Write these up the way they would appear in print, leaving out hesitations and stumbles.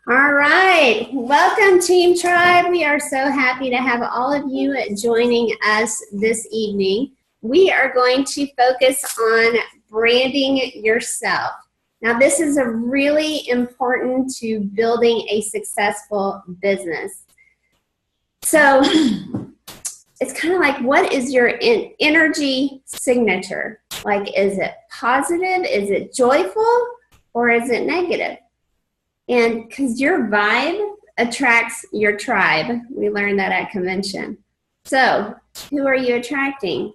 All right. Welcome, Team Tribe. We are so happy to have all of you joining us this evening. We are going to focus on branding yourself. Now, this is a really important to building a successful business. So it's kind of like, what is your energy signature? Like, is it positive? Is it joyful? Or is it negative? And because your vibe attracts your tribe. We learned that at convention. So who are you attracting?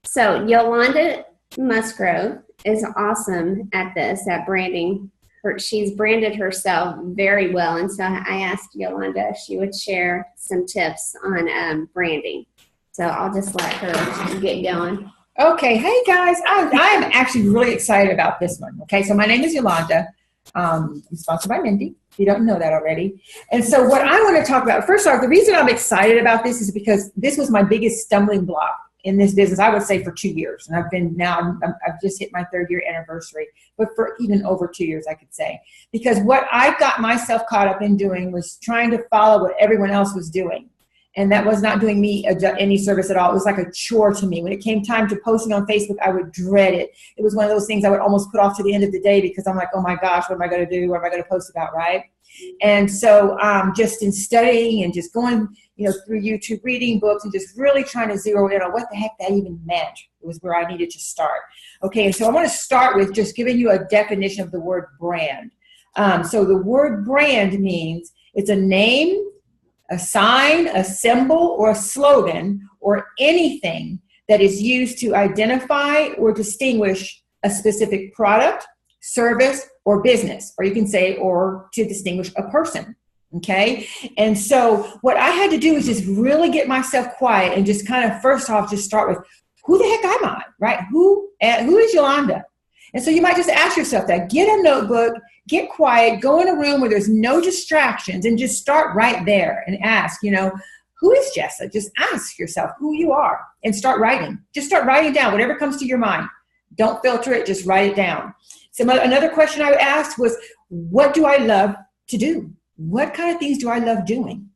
So Yolanda Musgrove is awesome at this, at branding. She's branded herself very well. And so I asked Yolanda if she would share some tips on branding. So I'll just let her get going. Okay. Hey, guys. I'm actually really excited about this one. Okay. So my name is Yolanda. I'm sponsored by Mindy, if you don't know that already. And so what I want to talk about, first off, the reason I'm excited about this is because this was my biggest stumbling block in this business, I would say, for 2 years. And I've just hit my 3rd year anniversary, but for even over 2 years, I could say. Because what I got myself caught up in doing was trying to follow what everyone else was doing. And that was not doing me any service at all. It was like a chore to me. When it came time to posting on Facebook, I would dread it. It was one of those things I would almost put off to the end of the day because I'm like, oh my gosh, what am I going to do? What am I going to post about, right? And so just in studying and just going, through YouTube, reading books and just really trying to zero in on what the heck that even meant. It was where I needed to start. Okay, and so I want to start with just giving you a definition of the word brand. So the word brand means it's a name, a sign, a symbol, or a slogan, or anything that is used to identify or distinguish a specific product, service, or business, or you can say, or to distinguish a person, okay? And so what I had to do is just really get myself quiet and just kind of, first off, just start with, who the heck am I, right? Who is Yolanda? And so you might just ask yourself that. Get a notebook, get quiet, go in a room where there's no distractions, and just start right there and ask, who is Jessa? Just ask yourself who you are and start writing. Just start writing down whatever comes to your mind. Don't filter it, just write it down. So another question I asked was, what do I love to do? What kind of things do I love doing?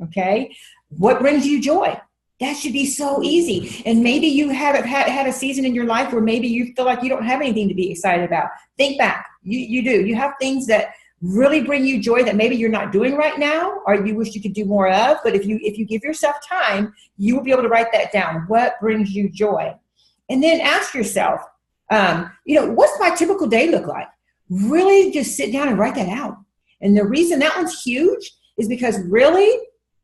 Okay. What brings you joy? That should be so easy. And maybe you haven't had a season in your life where maybe you feel like you don't have anything to be excited about. Think back. You do. You have things that really bring you joy that maybe you're not doing right now or you wish you could do more of. But if you give yourself time, you will be able to write that down. What brings you joy? And then ask yourself, what's my typical day look like? Really just sit down and write that out. And the reason that one's huge is because really,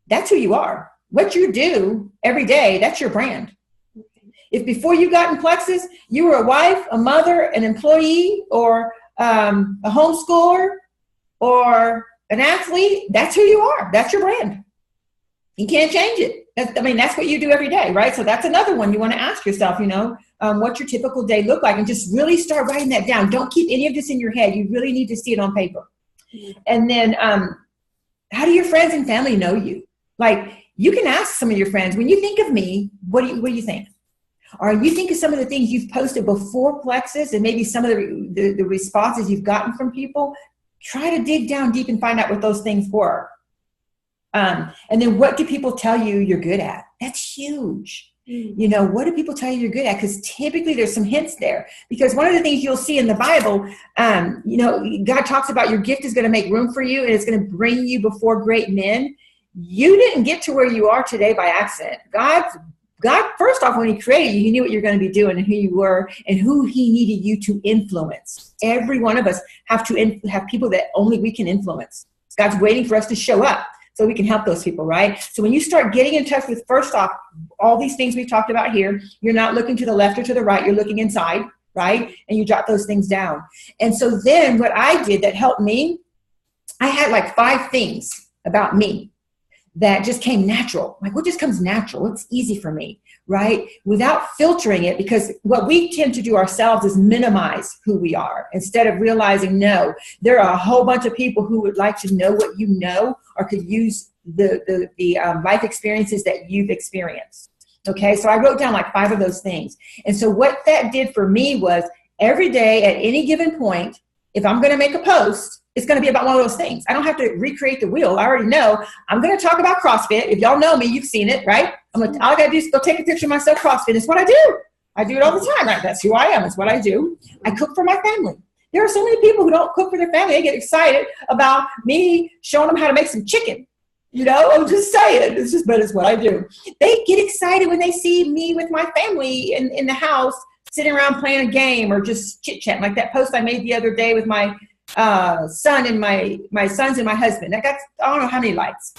that's who you are. What you do every day, that's your brand. If before you got in Plexus, you were a wife, a mother, an employee, or a homeschooler, or an athlete, that's who you are. That's your brand. You can't change it. That's what you do every day, right? So that's another one you want to ask yourself, what's your typical day look like? And just really start writing that down. Don't keep any of this in your head. You really need to see it on paper. And then how do your friends and family know you? Like, you can ask some of your friends, when you think of me, what do you think? Or you think of some of the things you've posted before Plexus and maybe some of the responses you've gotten from people. Try to dig down deep and find out what those things were. And then what do people tell you you're good at? That's huge. What do people tell you you're good at? Because typically there's some hints there. Because one of the things you'll see in the Bible, God talks about your gift is going to make room for you and it's going to bring you before great men. You didn't get to where you are today by accident. God, first off, when he created you, he knew what you're going to be doing and who you were and who he needed you to influence. Every one of us have people that only we can influence. God's waiting for us to show up so we can help those people, right? So when you start getting in touch with, first off, all these things we've talked about here, you're not looking to the left or to the right, you're looking inside, right? And you jot those things down. And so then what I did that helped me, I had like 5 things about me that just came natural. Like, what just comes natural? It's easy for me, right? Without filtering it, because what we tend to do ourselves is minimize who we are instead of realizing, no, there are a whole bunch of people who would like to know what you know or could use the life experiences that you've experienced. Okay, so I wrote down like 5 of those things. And so what that did for me was every day at any given point, if I'm going to make a post, it's going to be about one of those things. I don't have to recreate the wheel. I already know. I'm going to talk about CrossFit. If y'all know me, you've seen it, right? All I got to do is go take a picture of myself CrossFit. It's what I do. I do it all the time, right? That's who I am. It's what I do. I cook for my family. There are so many people who don't cook for their family. They get excited about me showing them how to make some chicken. You know, I'm just saying. But it's what I do. They get excited when they see me with my family in the house, sitting around playing a game or just chit-chatting, like that post I made the other day with my son and my sons and my husband. That got, I don't know how many likes.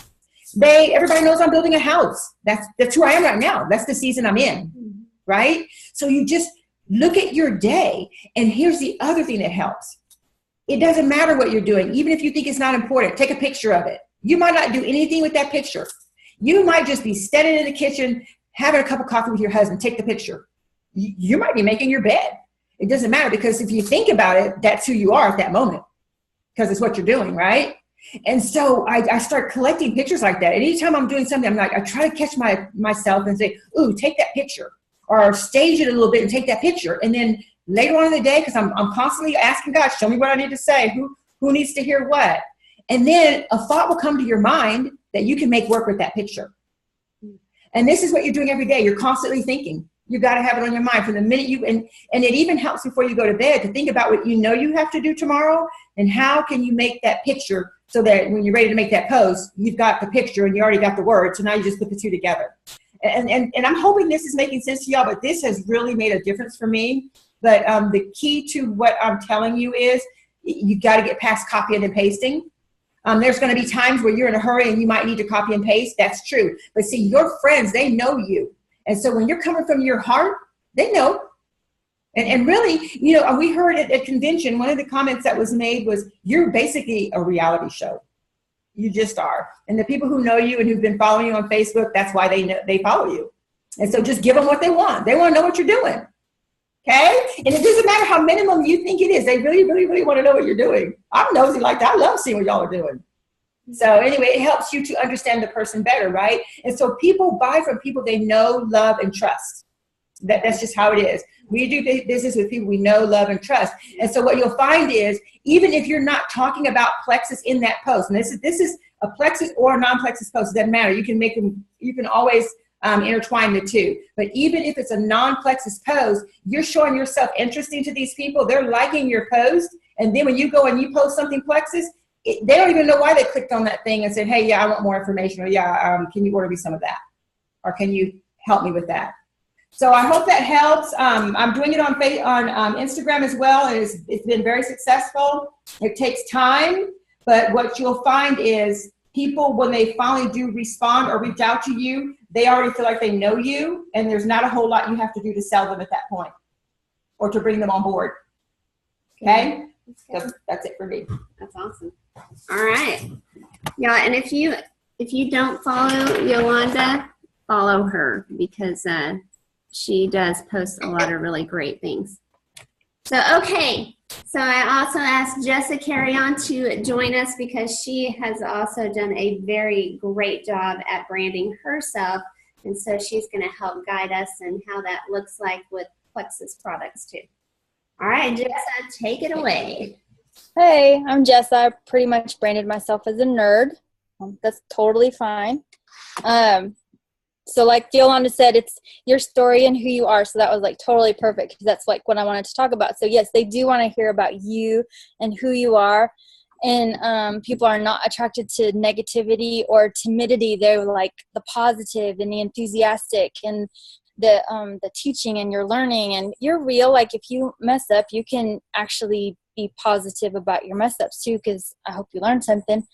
Everybody knows I'm building a house. That's who I am right now. That's the season I'm in, right? So you just look at your day, and here's the other thing that helps. It doesn't matter what you're doing. Even if you think it's not important, take a picture of it. You might not do anything with that picture. You might just be standing in the kitchen, having a cup of coffee with your husband. Take the picture. You might be making your bed. It doesn't matter, because if you think about it, that's who you are at that moment, because it's what you're doing, right? And so I start collecting pictures like that. And anytime I'm doing something, I try to catch myself and say, ooh, take that picture, or stage it a little bit and take that picture. And then later on in the day, because I'm constantly asking God, show me what I need to say, who needs to hear what. And then a thought will come to your mind that you can make work with that picture. And this is what you're doing every day. You're constantly thinking. You got to have it on your mind from the minute and it even helps before you go to bed to think about what you know you have to do tomorrow, and how can you make that picture so that when you're ready to make that post, you've got the picture and you already got the words. So now you just put the two together. And I'm hoping this is making sense to y'all, but this has really made a difference for me. But the key to what I'm telling you is you got to get past copying and pasting. There's going to be times where you're in a hurry and you might need to copy and paste. That's true. But see, your friends, they know you. And so when you're coming from your heart, they know. And really, you know, we heard at convention, one of the comments that was made was, you're basically a reality show. You just are. And the people who know you and who've been following you on Facebook, that's why they follow you. And so just give them what they want. They want to know what you're doing. Okay? And it doesn't matter how minimum you think it is. They really, really, really want to know what you're doing. I'm nosy like that. I love seeing what y'all are doing. So anyway, it helps you to understand the person better, right? And so people buy from people they know, love, and trust. That's just how it is. We do business with people we know, love, and trust. And so what you'll find is, even if you're not talking about Plexus in that post, and this is a Plexus or a non-Plexus post, it doesn't matter. You can make them, you can always intertwine the two. But even if it's a non-Plexus post, you're showing yourself interesting to these people. They're liking your post. And then when you go and you post something Plexus, they don't even know why they clicked on that thing and said, hey, yeah, I want more information. Or yeah, can you order me some of that? Or can you help me with that? So I hope that helps. I'm doing it on Instagram as well. And it's been very successful. It takes time, but what you'll find is people, when they finally do respond or reach out to you, they already feel like they know you, and there's not a whole lot you have to do to sell them at that point or to bring them on board. Okay? So that's it for me. That's awesome. All right. Yeah, and if you don't follow Yolanda, follow her, because she does post a lot of really great things. So, okay. So I also asked Jessica Carrion to join us, because she has also done a very great job at branding herself. And so she's going to help guide us in how that looks like with Plexus products too. All right, Jessa, take it away. Hey, I'm Jessa. I pretty much branded myself as a nerd. That's totally fine. So like Yolanda said, it's your story and who you are. So that was like totally perfect, because that's like what I wanted to talk about. So yes, they do want to hear about you and who you are. And people are not attracted to negativity or timidity. They're like the positive and the enthusiastic and the teaching and your learning, and you're real. Like if you mess up, you can actually be positive about your mess ups too, because I hope you learned something.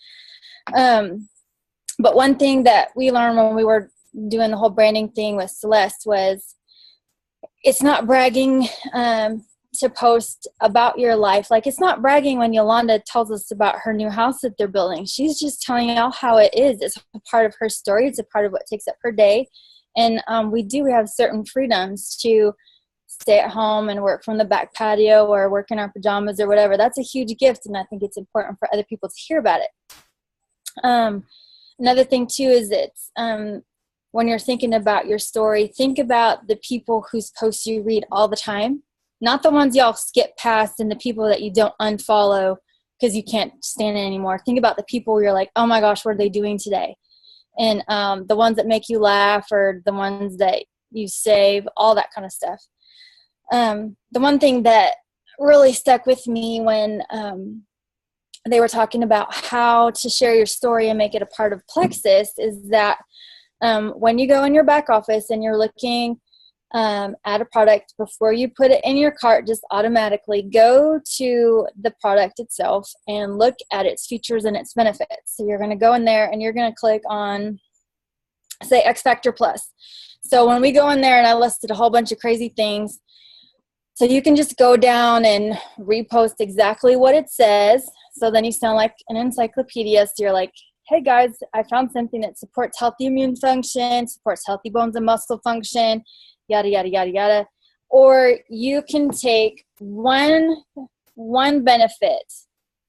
But one thing that we learned when we were doing the whole branding thing with Celeste was, it's not bragging to post about your life. Like it's not bragging when Yolanda tells us about her new house that they're building. She's just telling y'all how it is. It's a part of her story. It's a part of what takes up her day. And we have certain freedoms to stay at home and work from the back patio or work in our pajamas or whatever. That's a huge gift, and I think it's important for other people to hear about it. Another thing too is that when you're thinking about your story, think about the people whose posts you read all the time, not the ones y'all skip past and the people that you don't unfollow because you can't stand it anymore. Think about the people where you're like, oh my gosh, what are they doing today? And the ones that make you laugh, or the ones that you save, all that kind of stuff. The one thing that really stuck with me when they were talking about how to share your story and make it a part of Plexus is that when you go in your back office and you're looking at a product, before you put it in your cart, just automatically go to the product itself and look at its features and its benefits. So you're going to go in there and you're going to click on, say, X Factor Plus. So when we go in there, and I listed a whole bunch of crazy things, so you can just go down and repost exactly what it says. So then you sound like an encyclopedia. So you're like, hey guys, I found something that supports healthy immune function, supports healthy bones and muscle function, yada, yada, yada, yada. Or you can take one benefit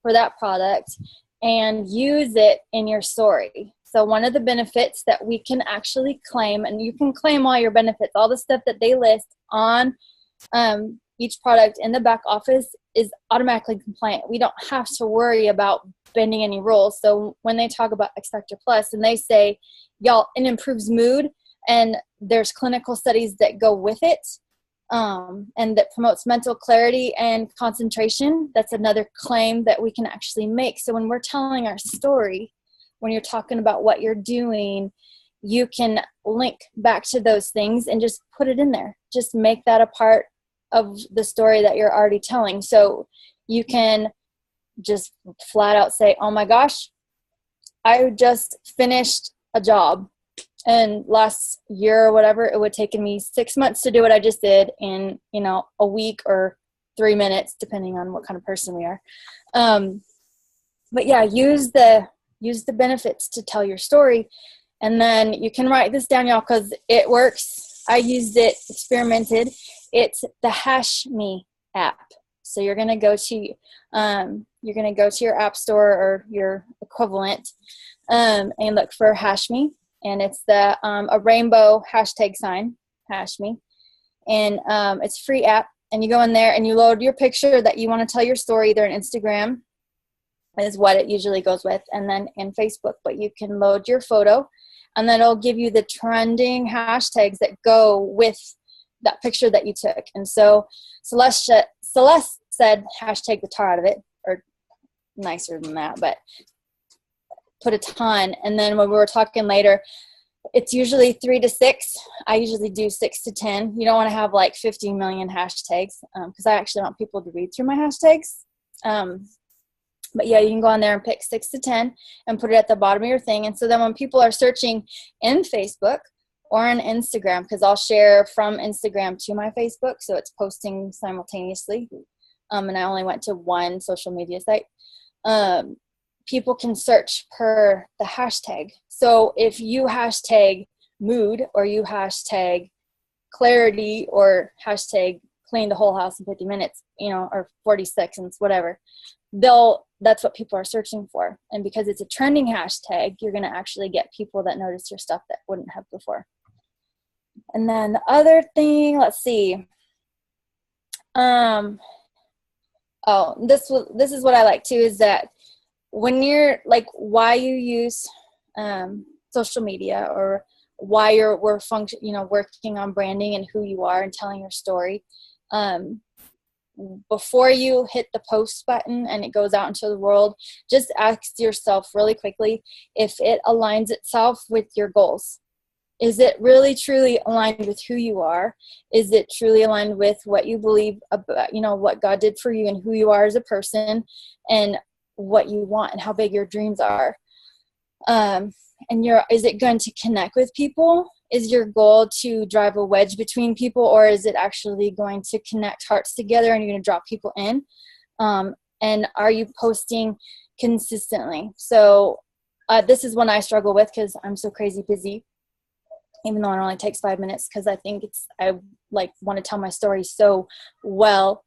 for that product and use it in your story. So one of the benefits that we can actually claim, and you can claim all your benefits, all the stuff that they list on each product in the back office is automatically compliant. We don't have to worry about bending any rules. So when they talk about X Factor Plus and they say, y'all, it improves mood, and there's clinical studies that go with it, and that promotes mental clarity and concentration, that's another claim that we can actually make. So when we're telling our story, when you're talking about what you're doing, you can link back to those things and just put it in there. Just make that a part of the story that you're already telling. So you can just flat out say, oh my gosh, I just finished a job, and last year or whatever, it would take me 6 months to do what I just did in, a week or 3 minutes, depending on what kind of person we are. But yeah, use the benefits to tell your story. And then you can write this down, y'all, because it works. I used it, experimented. It's the HashMe app. So you're gonna go to your app store or your equivalent, and look for HashMe, and it's a rainbow hashtag sign, HashMe, and it's a free app. And you go in there and you load your picture that you want to tell your story. Either in Instagram is what it usually goes with, and then in Facebook. But you can load your photo, and then it'll give you the trending hashtags that go with that picture that you took. And so Celeste said hashtag the tar out of it, or nicer than that, but put a ton. And then when we were talking later, it's usually 3 to 6. I usually do 6 to 10. You don't want to have like 50 million hashtags, because I actually want people to read through my hashtags. But yeah, you can go on there and pick 6 to 10 and put it at the bottom of your thing. And so then when people are searching in Facebook or on Instagram, because I'll share from Instagram to my Facebook, so it's posting simultaneously. And I only went to one social media site. People can search per the hashtag. So if you hashtag mood, or you hashtag clarity, or hashtag clean the whole house in 50 minutes, or 40 seconds, whatever, that's what people are searching for. And because it's a trending hashtag, you're going to actually get people that notice your stuff that wouldn't have before. And then the other thing, let's see. This is what I like too, is that when you're like, why you use social media, or why we're working on branding and who you are and telling your story. Before you hit the post button and it goes out into the world, just ask yourself really quickly if it aligns itself with your goals. Is it really truly aligned with who you are? Is it truly aligned with what you believe about, what God did for you and who you are as a person, and what you want and how big your dreams are? Is it going to connect with people? Is your goal to drive a wedge between people, or is it actually going to connect hearts together and you're going to draw people in? And are you posting consistently? So this is one I struggle with because I'm so crazy busy, even though it only takes 5 minutes, because I think I want to tell my story so well.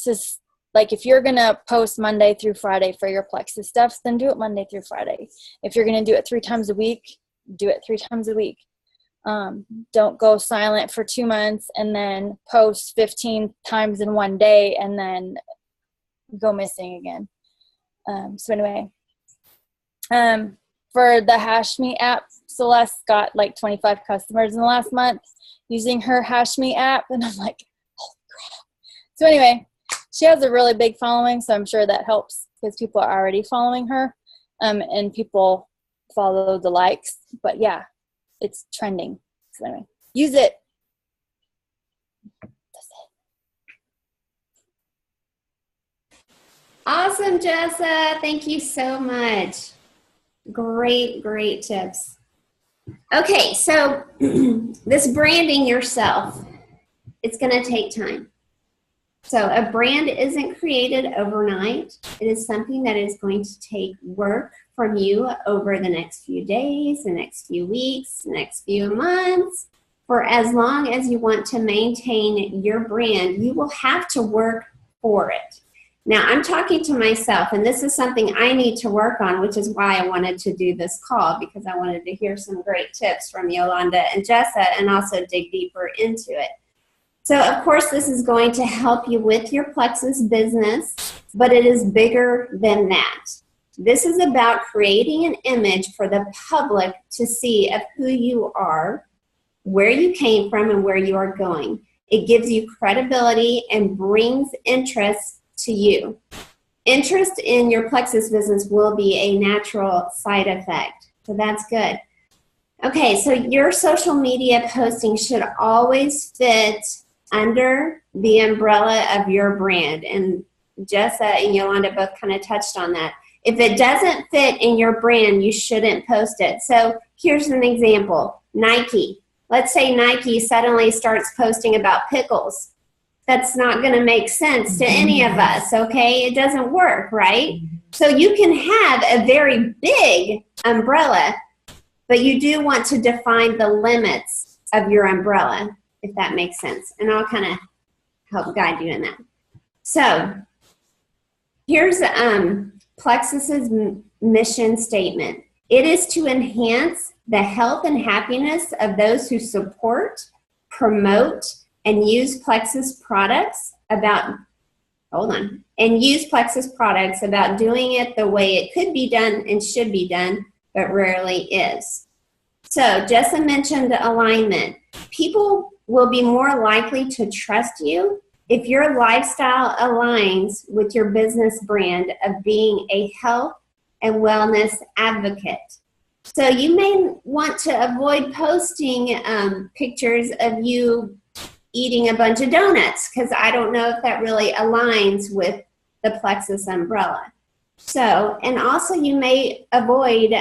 Just like, if you're going to post Monday through Friday for your Plexus stuff, then do it Monday through Friday. If you're going to do it 3 times a week, do it 3 times a week. Don't go silent for 2 months and then post 15 times in one day and then go missing again. So anyway, for the HashMe app, Celeste got like 25 customers in the last month using her HashMe app. And I'm like, holy crap. So anyway, she has a really big following, so I'm sure that helps because people are already following her, and people follow the likes. But yeah, it's trending. So anyway, use it. That's it. Awesome, Jessa. Thank you so much. Great, great tips. Okay, so this branding yourself, it's going to take time. So a brand isn't created overnight. It is something that is going to take work from you over the next few days, the next few weeks, the next few months. For as long as you want to maintain your brand, you will have to work for it. Now, I'm talking to myself, and this is something I need to work on, which is why I wanted to do this call, because I wanted to hear some great tips from Yolanda and Jessa and also dig deeper into it. So, of course, this is going to help you with your Plexus business, but it is bigger than that. This is about creating an image for the public to see of who you are, where you came from, and where you are going. It gives you credibility and brings interest to you. Interest in your Plexus business will be a natural side effect, so that's good. Okay, so your social media posting should always fit under the umbrella of your brand, and Jessa and Yolanda both kind of touched on that. If it doesn't fit in your brand, you shouldn't post it. So here's an example. Nike. Let's say Nike suddenly starts posting about pickles. That's not going to make sense to any of us, okay? It doesn't work, right? So you can have a very big umbrella, but you do want to define the limits of your umbrella, if that makes sense. And I'll kind of help guide you in that. So here's Plexus's mission statement. It is to enhance the health and happiness of those who support, promote, and use Plexus products about doing it the way it could be done and should be done, but rarely is. So Jessa mentioned alignment. People will be more likely to trust you if your lifestyle aligns with your business brand of being a health and wellness advocate. So you may want to avoid posting pictures of you eating a bunch of donuts, because I don't know if that really aligns with the Plexus umbrella. So, and also you may avoid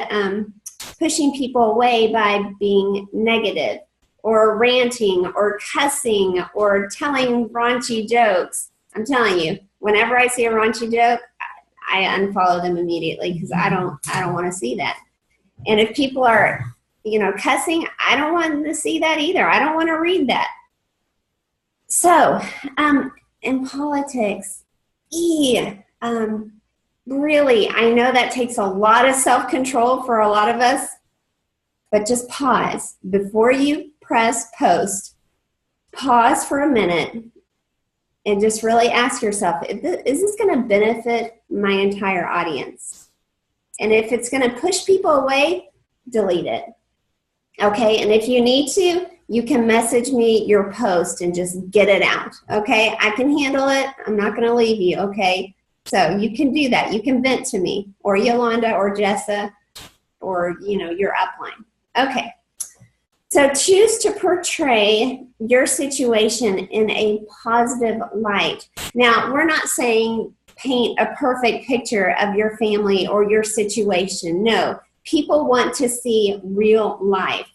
pushing people away by being negative or ranting or cussing or telling raunchy jokes. I'm telling you, whenever I see a raunchy joke, I unfollow them immediately, because I don't want to see that. And if people are, cussing, I don't want to see that either. I don't want to read that. So, in politics, really, I know that takes a lot of self-control for a lot of us, but just pause. Before you press post, pause for a minute and just really ask yourself, is this going to benefit my entire audience? And if it's going to push people away, delete it. Okay, and if you need to, you can message me your post and just get it out. Okay, I can handle it. I'm not going to leave you. Okay, so you can do that. You can vent to me, or Yolanda, or Jessa, or your upline. Okay, so choose to portray your situation in a positive light. Now, we're not saying paint a perfect picture of your family or your situation. No, people want to see real life.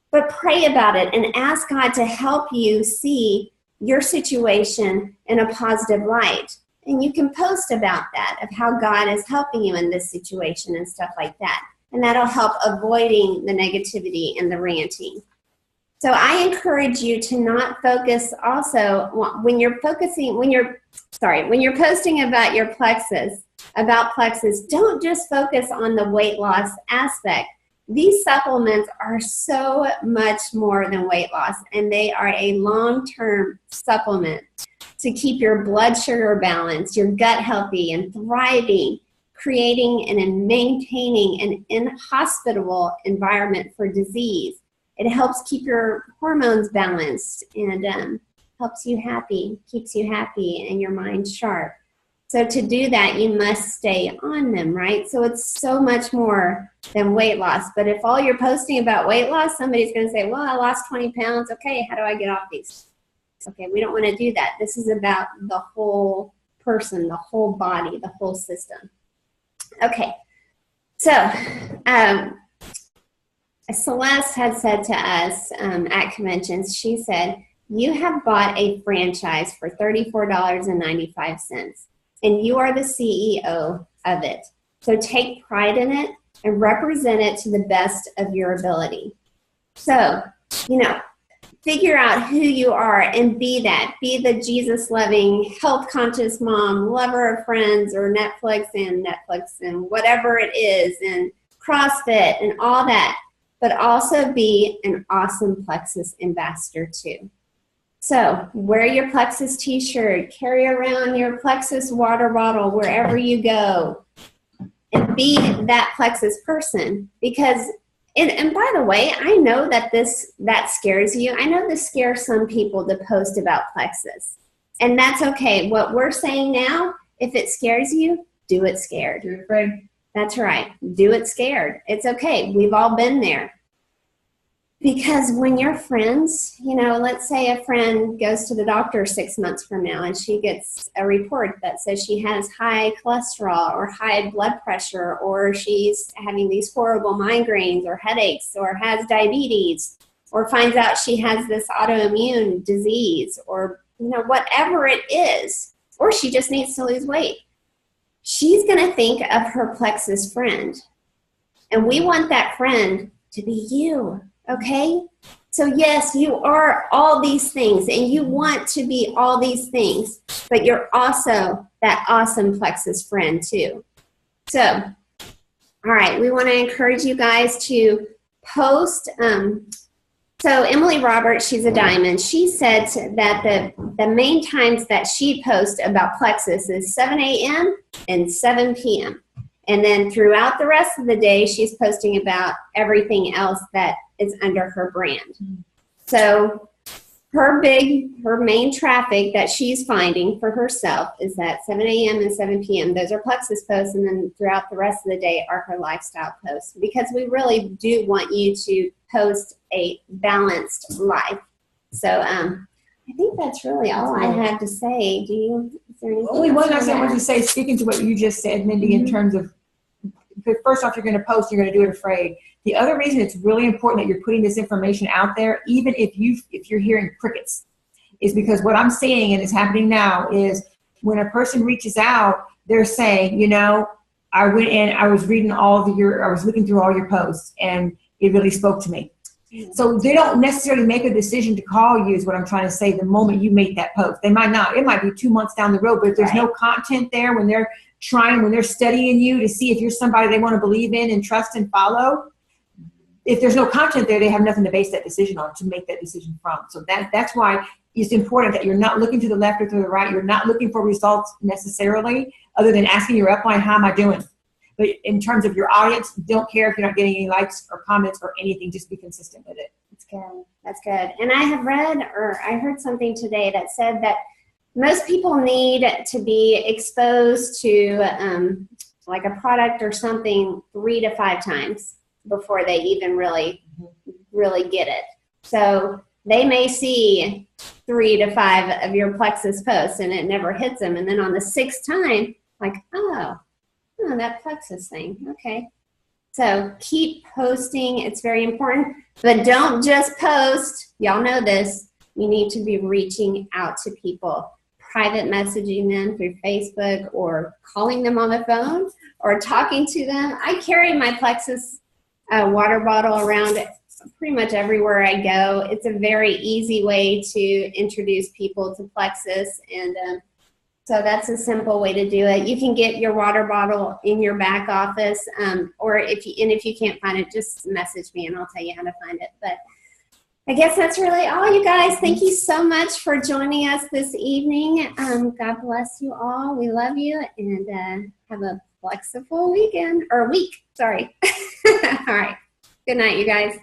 But pray about it and ask God to help you see your situation in a positive light. And you can post about that, of how God is helping you in this situation and stuff like that. And that'll help avoiding the negativity and the ranting. So I encourage you to not focus also, when you're posting about your Plexus, don't just focus on the weight loss aspect. These supplements are so much more than weight loss, and they are a long-term supplement. to keep your blood sugar balanced, your gut healthy and thriving, creating and maintaining an inhospitable environment for disease. It helps keep your hormones balanced and helps you happy, keeps you happy and your mind sharp. So to do that, you must stay on them, right? So it's so much more than weight loss. But if all you're posting about weight loss, somebody's going to say, well, I lost 20 pounds. Okay, how do I get off these? Okay, we don't want to do that. This is about the whole person, the whole body, the whole system. Okay, so Celeste had said to us at conventions, she said, you have bought a franchise for $34.95, and you are the CEO of it. So take pride in it and represent it to the best of your ability. So, figure out who you are and be that. Be the Jesus-loving, health-conscious mom, lover of friends or Netflix and whatever it is, and CrossFit and all that. But also be an awesome Plexus ambassador too. So wear your Plexus t-shirt, carry around your Plexus water bottle wherever you go, and be that Plexus person. Because, and by the way, I know that that scares you. I know this scares some people to post about Plexus. And that's okay. What we're saying now, if it scares you, do it scared. Do it afraid. That's right. Do it scared. It's okay. We've all been there. Because when your friends, let's say a friend goes to the doctor 6 months from now and she gets a report that says she has high cholesterol or high blood pressure, or she's having these horrible migraines or headaches or has diabetes, or finds out she has this autoimmune disease, or whatever it is, or she just needs to lose weight. She's going to think of her Plexus friend. And we want that friend to be you. Okay? So yes, you are all these things and you want to be all these things, but you're also that awesome Plexus friend too. So, all right, we want to encourage you guys to post. So Emily Roberts, she's a diamond. She said that the main times that she posts about Plexus is 7 a.m. and 7 p.m. And then throughout the rest of the day, she's posting about everything else that is under her brand. So her main traffic that she's finding for herself is that 7 a.m. and 7 p.m. Those are Plexus posts, and then throughout the rest of the day are her lifestyle posts, because we really do want you to post a balanced life. So I think that's really all I have to say. Is there anything only one last thing I want to say, speaking to what you just said, Mindy, in terms of, first off, you're going to post, you're going to do it afraid. The other reason it's really important that you're putting this information out there, even if you're hearing crickets, is because what I'm seeing and is happening now is when a person reaches out, they're saying, I went in, I was looking through all your posts, and it really spoke to me. So they don't necessarily make a decision to call you, is what I'm trying to say, the moment you make that post. They might not. It might be 2 months down the road, but if there's no content there, when they're studying you to see if you're somebody they want to believe in and trust and follow, if there's no content there, they have nothing to base that decision on, to make that decision from. So that's why it's important that you're not looking to the left or to the right. You're not looking for results necessarily, other than asking your upline, how am I doing? But in terms of your audience, don't care if you're not getting any likes or comments or anything. Just be consistent with it. That's good. That's good. And I have I heard something today that said that most people need to be exposed to like a product or something 3 to 5 times before they even really get it. So they may see 3 to 5 of your Plexus posts and it never hits them. And then on the 6th time, like, oh, that Plexus thing. Okay. So keep posting. It's very important. But don't just post. Y'all know this. You need to be reaching out to people, private messaging them through Facebook, or calling them on the phone, or talking to them. I carry my Plexus water bottle around pretty much everywhere I go. It's a very easy way to introduce people to Plexus, and so that's a simple way to do it. You can get your water bottle in your back office, or if you can't find it, just message me and I'll tell you how to find it. But I guess that's really all, you guys. Thank you so much for joining us this evening. God bless you all. We love you, and have a flexible weekend or week. Sorry. All right. Good night, you guys.